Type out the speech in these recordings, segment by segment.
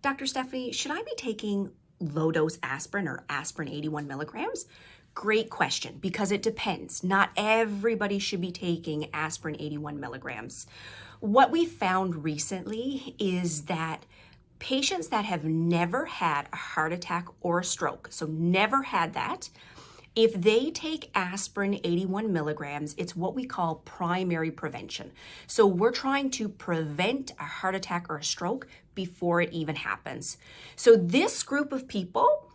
Dr. Stephanie, should I be taking low dose aspirin or aspirin 81 milligrams? Great question, because it depends. Not everybody should be taking aspirin 81 milligrams. What we found recently is that patients that have never had a heart attack or a stroke, so never had that, if they take aspirin 81 milligrams, it's what we call primary prevention. So we're trying to prevent a heart attack or a stroke before it even happens. So this group of people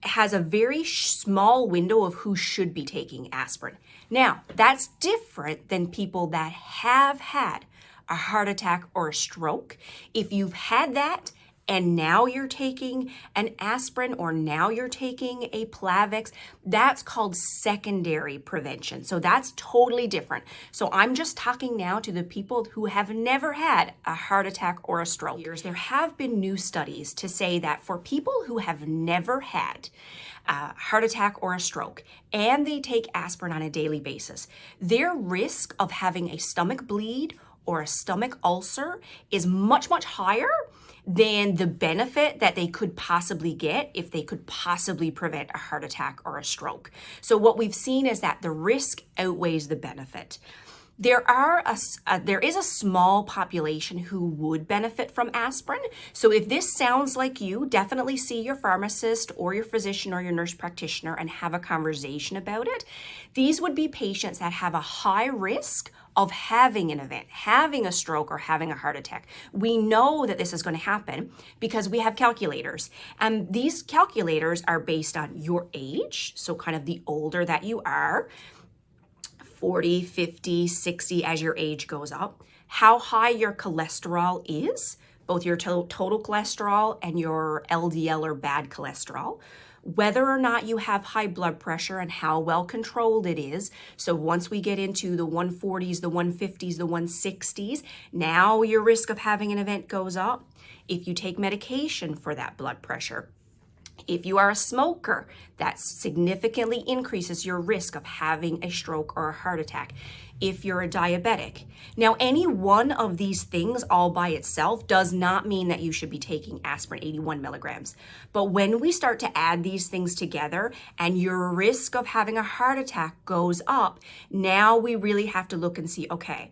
has a very small window of who should be taking aspirin. Now, that's different than people that have had a heart attack or a stroke. If you've had that, and now you're taking an aspirin or now you're taking a Plavix, that's called secondary prevention. So that's totally different. So I'm just talking now to the people who have never had a heart attack or a stroke. There have been new studies to say that for people who have never had a heart attack or a stroke and they take aspirin on a daily basis, their risk of having a stomach bleed or a stomach ulcer is much, much higher than the benefit that they could possibly get if they could possibly prevent a heart attack or a stroke. So what we've seen is that the risk outweighs the benefit. There is a small population who would benefit from aspirin. So if this sounds like you, definitely see your pharmacist or your physician or your nurse practitioner and have a conversation about it. These would be patients that have a high risk of having an event, having a stroke or having a heart attack. We know that this is going to happen because we have calculators. And these calculators are based on your age, so kind of the older that you are, 40, 50, 60 as your age goes up, how high your cholesterol is, both your total cholesterol and your LDL or bad cholesterol, whether or not you have high blood pressure and how well controlled it is. So once we get into the 140s, the 150s, the 160s, now your risk of having an event goes up. If you take medication for that blood pressure, if you are a smoker, that significantly increases your risk of having a stroke or a heart attack. If you're a diabetic. Now, any one of these things all by itself does not mean that you should be taking aspirin 81 milligrams. But when we start to add these things together and your risk of having a heart attack goes up, now we really have to look and see, okay,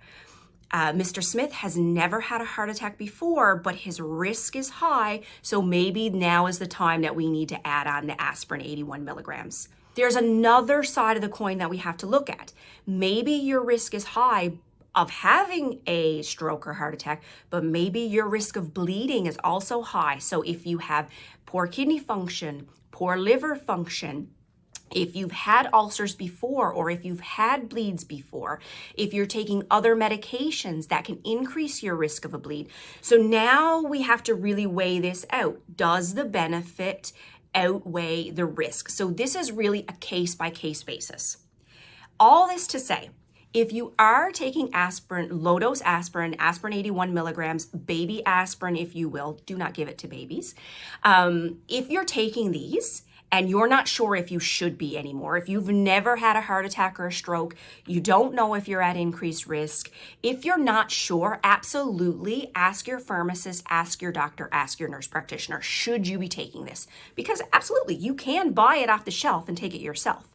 Mr. Smith has never had a heart attack before, but his risk is high, so maybe now is the time that we need to add on the aspirin 81 milligrams. There's another side of the coin that we have to look at. Maybe your risk is high of having a stroke or heart attack, but maybe your risk of bleeding is also high. So if you have poor kidney function, poor liver function, if you've had ulcers before, or if you've had bleeds before, if you're taking other medications that can increase your risk of a bleed. So now we have to really weigh this out. Does the benefit outweigh the risk? So this is really a case-by-case basis. All this to say, if you are taking aspirin, low dose aspirin, aspirin 81 milligrams, baby aspirin, if you will, do not give it to babies. If you're taking these, and you're not sure if you should be anymore, if you've never had a heart attack or a stroke, you don't know if you're at increased risk, if you're not sure, absolutely ask your pharmacist, ask your doctor, ask your nurse practitioner, should you be taking this? Because absolutely, you can buy it off the shelf and take it yourself.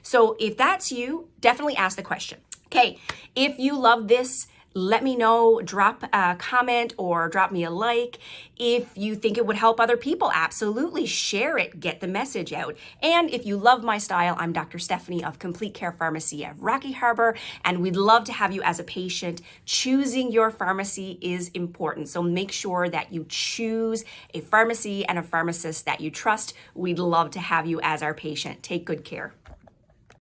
So if that's you, definitely ask the question. Okay, if you love this, let me know, drop a comment or drop me a like. If you think it would help other people, absolutely share it, get the message out. And if you love my style, I'm Dr. Stephanie of Complete Care Pharmacy of Rocky Harbor, and we'd love to have you as a patient. Choosing your pharmacy is important, so make sure that you choose a pharmacy and a pharmacist that you trust. We'd love to have you as our patient. Take good care.